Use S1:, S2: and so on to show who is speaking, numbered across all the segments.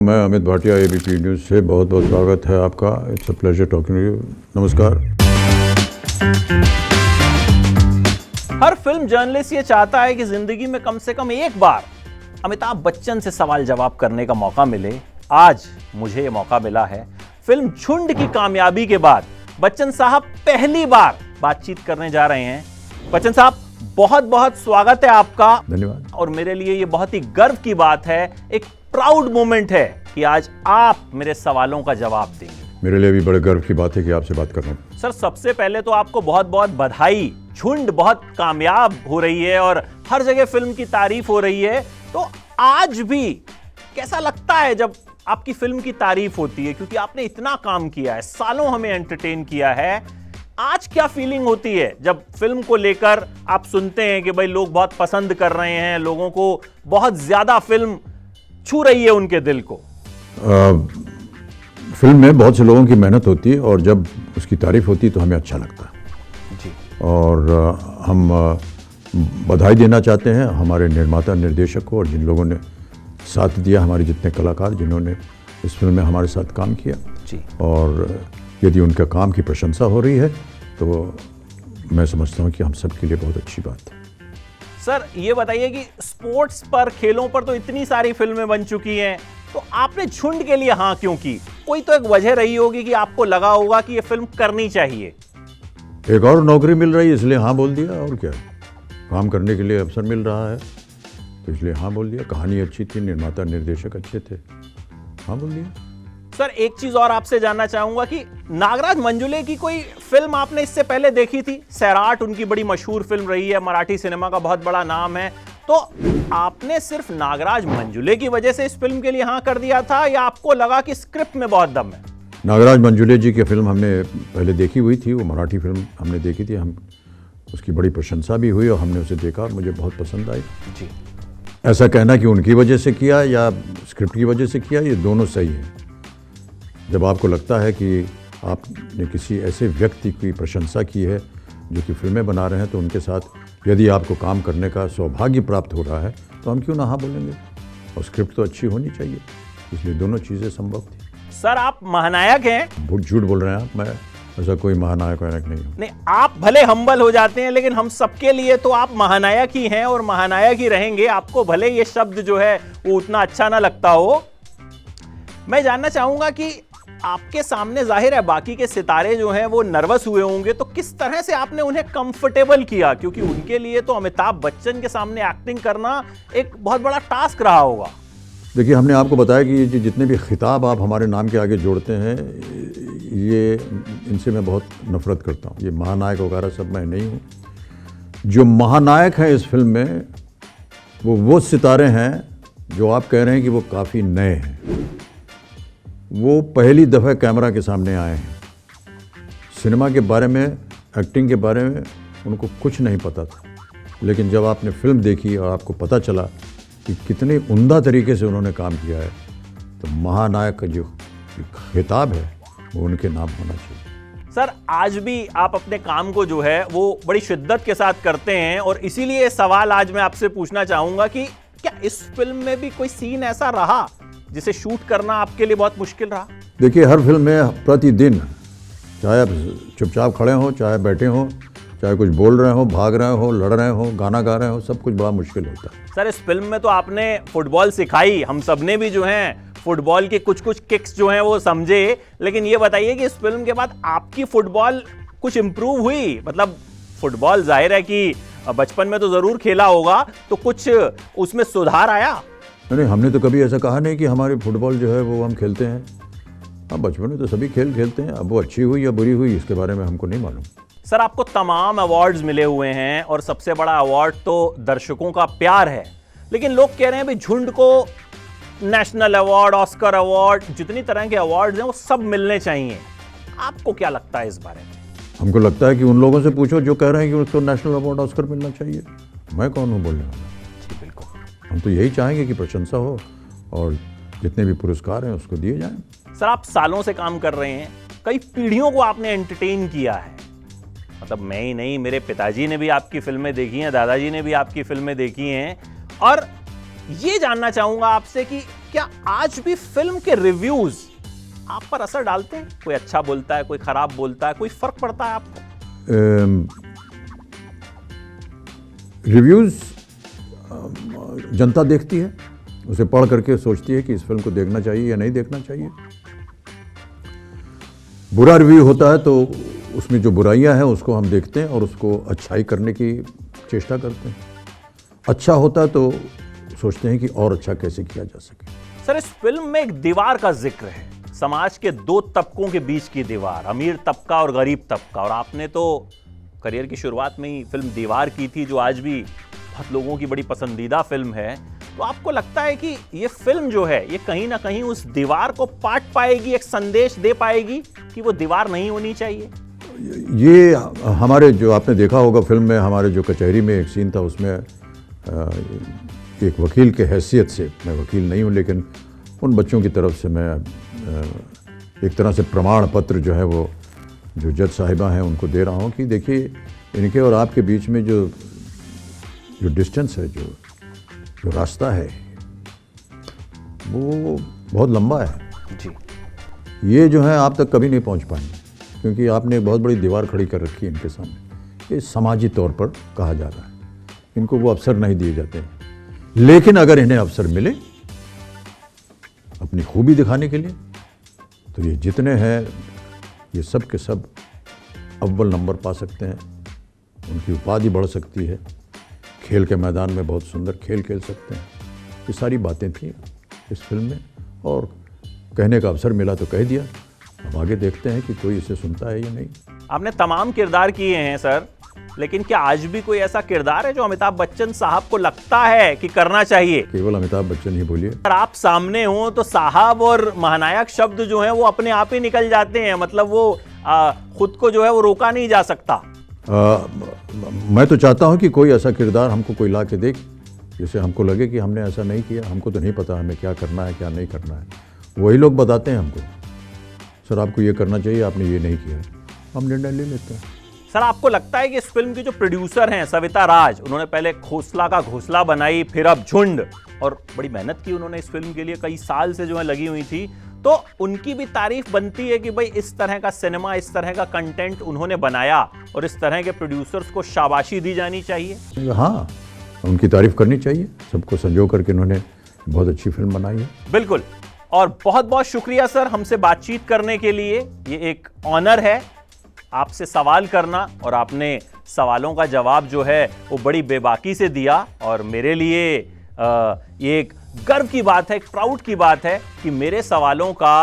S1: मैं Amit Bhatia ABP news से बहुत बहुत स्वागत है आपका। It's a pleasure talking to you. नमस्कार।
S2: हर फिल्म जर्नलिस्ट ये चाहता है कि जिंदगी में कम से कम एक बार अमिताभ बच्चन से सवाल जवाब करने का मौका मिले। आज मुझे ये मौका मिला है। फिल्म झुंड की कामयाबी के बाद बच्चन साहब पहली बार बातचीत करने जा रहे हैं। बच्चन साहब, बहुत बहुत स्वागत है आपका।
S1: धन्यवाद।
S2: और मेरे लिए ये बहुत ही गर्व की बात है, एक प्राउड मोमेंट है कि आज आप मेरे सवालों का जवाब देंगे।
S1: मेरे लिए भी बड़े गर्व की बात है कि आपसे बात कर रहा हूं।
S2: सर, सबसे पहले तो आपको बहुत बहुत बधाई। झुंड बहुत कामयाब हो रही है और हर जगह फिल्म की तारीफ हो रही है। तो आज भी कैसा लगता है जब आपकी फिल्म की तारीफ होती है, क्योंकि आपने इतना काम किया है, सालों हमें एंटरटेन किया है। आज क्या फीलिंग होती है जब फिल्म को लेकर आप सुनते हैं कि भाई लोग बहुत पसंद कर रहे हैं, लोगों को बहुत ज्यादा फिल्म छू रही है उनके दिल को?
S1: फिल्म में बहुत से लोगों की मेहनत होती है और जब उसकी तारीफ होती है तो हमें अच्छा लगता है
S2: जी।
S1: और हम बधाई देना चाहते हैं हमारे निर्माता निर्देशक को और जिन लोगों ने साथ दिया, हमारे जितने कलाकार जिन्होंने इस फिल्म में हमारे साथ काम किया
S2: जी।
S1: और यदि उनका काम की प्रशंसा हो रही है तो मैं समझता हूँ कि हम सब के लिए बहुत अच्छी बात है।
S2: सर, ये बताइए कि स्पोर्ट्स पर, खेलों पर तो इतनी सारी फिल्में बन चुकी हैं, तो आपने झुंड के लिए हाँ क्यों की? कोई तो एक वजह रही होगी कि आपको लगा होगा कि ये फिल्म करनी चाहिए।
S1: एक और नौकरी मिल रही है इसलिए हाँ बोल दिया, और क्या, काम करने के लिए अवसर मिल रहा है तो इसलिए हाँ बोल दिया। कहानी अच्छी थी, निर्माता निर्देशक अच्छे थे, हाँ बोल दिया।
S2: सर, एक चीज और आपसे जानना चाहूंगा कि नागराज मंजुले की कोई फिल्म आपने इससे पहले देखी थी? सैराट उनकी बड़ी मशहूर फिल्म रही है, मराठी सिनेमा का बहुत बड़ा नाम है। तो आपने सिर्फ नागराज मंजुले की वजह से इस फिल्म के लिए हाँ कर दिया था, या आपको लगा कि स्क्रिप्ट में बहुत दम है?
S1: नागराज मंजुले जी की फिल्म हमने पहले देखी हुई थी, वो मराठी फिल्म हमने देखी थी, हम उसकी बड़ी प्रशंसा भी हुई और हमने उसे देखा और मुझे बहुत पसंद आई
S2: जी।
S1: ऐसा कहना कि उनकी वजह से किया या स्क्रिप्ट की वजह से किया, ये दोनों सही है। जब आपको लगता है कि आपने किसी ऐसे व्यक्ति की प्रशंसा की है जो कि फिल्में बना रहे हैं, तो उनके साथ यदि आपको काम करने का सौभाग्य प्राप्त हो रहा है तो हम क्यों ना हाँ बोलेंगे। और स्क्रिप्ट तो अच्छी होनी चाहिए, इसलिए दोनों चीज़ें संभव थी।
S2: सर, आप महानायक हैं।
S1: बहुत झूठ बोल रहे हैं आप, मैं ऐसा कोई महानायक नहीं हूँ।
S2: नहीं, आप भले हम्बल हो जाते हैं, लेकिन हम सबके लिए तो आप महानायक ही हैं और महानायक ही रहेंगे। आपको भले ये शब्द जो है वो उतना अच्छा ना लगता हो। मैं जानना चाहूंगा कि आपके सामने जाहिर है बाकी के सितारे जो हैं वो नर्वस हुए होंगे, तो किस तरह से आपने उन्हें कंफर्टेबल किया? क्योंकि उनके लिए तो अमिताभ बच्चन के सामने एक्टिंग करना एक बहुत बड़ा टास्क रहा होगा।
S1: देखिए, हमने आपको बताया कि ये जितने भी खिताब आप हमारे नाम के आगे जोड़ते हैं, ये इनसे मैं बहुत नफरत करता हूँ। ये महानायक वगैरह सब मैं नहीं हूँ। जो महानायक हैं इस फिल्म में वो सितारे हैं जो आप कह रहे हैं कि वो काफ़ी नए हैं। वो पहली दफ़ा कैमरा के सामने आए हैं। सिनेमा के बारे में, एक्टिंग के बारे में उनको कुछ नहीं पता था, लेकिन जब आपने फिल्म देखी और आपको पता चला कि कितने उम्दा तरीके से उन्होंने काम किया है, तो महानायक का जो खिताब है वो उनके नाम होना चाहिए।
S2: सर, आज भी आप अपने काम को जो है वो बड़ी शिद्दत के साथ करते हैं, और इसीलिए सवाल आज मैं आपसे पूछना चाहूंगा कि क्या इस फिल्म में भी कोई सीन ऐसा रहा जिसे शूट करना आपके लिए बहुत मुश्किल रहा?
S1: देखिए, हर फिल्म में प्रतिदिन, चाहे आप चुपचाप खड़े हों, चाहे बैठे हों, चाहे कुछ बोल रहे हो, भाग रहे हो, लड़ रहे हो, गाना गा रहे हो, सब कुछ बड़ा मुश्किल होता है।
S2: सर, इस फिल्म में तो आपने फुटबॉल सिखाई, हम सबने भी जो हैं फुटबॉल के कुछ कुछ किक्स जो हैं वो समझे। लेकिन ये बताइए कि इस फिल्म के बाद आपकी फुटबॉल कुछ इंप्रूव हुई? मतलब फुटबॉल जाहिर है कि बचपन में तो जरूर खेला होगा, तो कुछ उसमें सुधार आया?
S1: नहीं, हमने तो कभी ऐसा कहा नहीं कि हमारी फुटबॉल जो है वो हम खेलते हैं। हाँ, बचपन में तो सभी खेल खेलते हैं। अब वो अच्छी हुई या बुरी हुई इसके बारे में हमको नहीं मालूम।
S2: सर, आपको तमाम अवार्ड्स मिले हुए हैं और सबसे बड़ा अवार्ड तो दर्शकों का प्यार है, लेकिन लोग कह रहे हैं भाई झुंड को नेशनल अवार्ड, ऑस्कर अवार्ड, जितनी तरह के अवार्ड्स हैं वो सब मिलने चाहिए। आपको क्या लगता है इस बारे में?
S1: हमको लगता है कि उन लोगों से पूछो जो कह रहे हैं कि उसको नेशनल अवार्ड, ऑस्कर मिलना चाहिए। मैं कौन हूँ बोलने वाला?
S2: जी बिल्कुल।
S1: हम तो यही चाहेंगे कि प्रशंसा हो और जितने भी पुरस्कार हैं उसको दिए जाएं।
S2: सर, आप सालों से काम कर रहे हैं, कई पीढ़ियों को आपने एंटरटेन किया है। मतलब मैं ही नहीं, मेरे पिताजी ने भी आपकी फिल्में देखी हैं, दादाजी ने भी आपकी फिल्में देखी हैं। और ये जानना चाहूंगा आपसे कि क्या आज भी फिल्म के रिव्यूज आप पर असर डालते हैं? कोई अच्छा बोलता है, कोई खराब बोलता है, कोई फर्क पड़ता है आपको?
S1: रिव्यूज जनता देखती है, उसे पढ़ करके सोचती है कि इस फिल्म को देखना चाहिए या नहीं देखना चाहिए। बुरा रिव्यू होता है तो उसमें जो बुराइयां हैं उसको हम देखते हैं और उसको अच्छाई करने की चेष्टा करते हैं। अच्छा होता है तो सोचते हैं कि और अच्छा कैसे किया जा सके।
S2: सर, इस फिल्म में एक दीवार का जिक्र है, समाज के दो तबकों के बीच की दीवार, अमीर तबका और गरीब तबका। और आपने तो करियर की शुरुआत में ही फिल्म दीवार की थी, जो आज भी बहुत लोगों की बड़ी पसंदीदा फिल्म है। तो आपको लगता है कि ये फिल्म जो है ये कहीं ना कहीं उस दीवार को पाट पाएगी, एक संदेश दे पाएगी कि वो दीवार नहीं होनी चाहिए?
S1: ये हमारे जो आपने देखा होगा फिल्म में, हमारे जो कचहरी में एक सीन था, उसमें एक वकील के हैसियत से, मैं वकील नहीं हूँ लेकिन उन बच्चों की तरफ से मैं एक तरह से प्रमाण पत्र जो है वो जो जज साहिबा हैं उनको दे रहा हूँ कि देखिए इनके और आपके बीच में जो डिस्टेंस है, जो रास्ता है वो बहुत लंबा है
S2: जी।
S1: ये जो है आप तक कभी नहीं पहुँच पाएंगे, क्योंकि आपने एक बहुत बड़ी दीवार खड़ी कर रखी है इनके सामने। ये समाजी तौर पर कहा जा रहा है, इनको वो अवसर नहीं दिए जाते हैं। लेकिन अगर इन्हें अवसर मिले अपनी खूबी दिखाने के लिए तो ये जितने हैं ये सब के सब अव्वल नंबर पा सकते हैं, उनकी उपाधि बढ़ सकती है, खेल के मैदान में बहुत सुंदर खेल खेल सकते हैं। ये सारी बातें थी इस फिल्म में और कहने का अवसर मिला तो कह दिया। अब आगे देखते हैं कि कोई इसे सुनता है या नहीं।
S2: आपने तमाम किरदार किए हैं सर, लेकिन क्या आज भी कोई ऐसा किरदार है जो अमिताभ बच्चन साहब को लगता है कि करना चाहिए?
S1: केवल अमिताभ बच्चन ही बोलिए।
S2: अगर आप सामने हो तो साहब और महानायक शब्द जो है वो अपने आप ही निकल जाते हैं, मतलब वो खुद को जो है वो रोका नहीं जा सकता।
S1: मैं तो चाहता हूं कि कोई ऐसा किरदार हमको कोई ला के दे जिससे हमको लगे कि हमने ऐसा नहीं किया, हमको तो नहीं पता हमें क्या करना है क्या नहीं करना है। वही लोग बताते हैं हमको, सर आपको ये करना चाहिए, आपने ये नहीं किया, हम निर्णय ले लेते हैं।
S2: सर, आपको लगता है कि इस फिल्म की जो प्रोड्यूसर हैं सविता राज, उन्होंने पहले खोसला का घोंसला बनाई, फिर अब झुंड, और बड़ी मेहनत की उन्होंने इस फिल्म के लिए, कई साल से जो है लगी हुई थी, तो उनकी भी तारीफ बनती है कि भाई इस तरह का सिनेमा, इस तरह का कंटेंट उन्होंने बनाया और इस तरह के प्रोड्यूसर्स को शाबाशी दी जानी चाहिए?
S1: हाँ, उनकी तारीफ करनी चाहिए। सबको संजो करके उन्होंने बहुत अच्छी फिल्म बनाई है।
S2: बिल्कुल, और बहुत बहुत शुक्रिया सर हमसे बातचीत करने के लिए। ये एक ऑनर है आपसे सवाल करना, और आपने सवालों का जवाब जो है वो बड़ी बेबाकी से दिया, और मेरे लिए ये एक गर्व की बात है, एक प्राउड की बात है कि मेरे सवालों का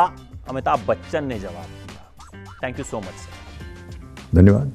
S2: अमिताभ बच्चन ने जवाब दिया। Thank you so much sir.
S1: धन्यवाद।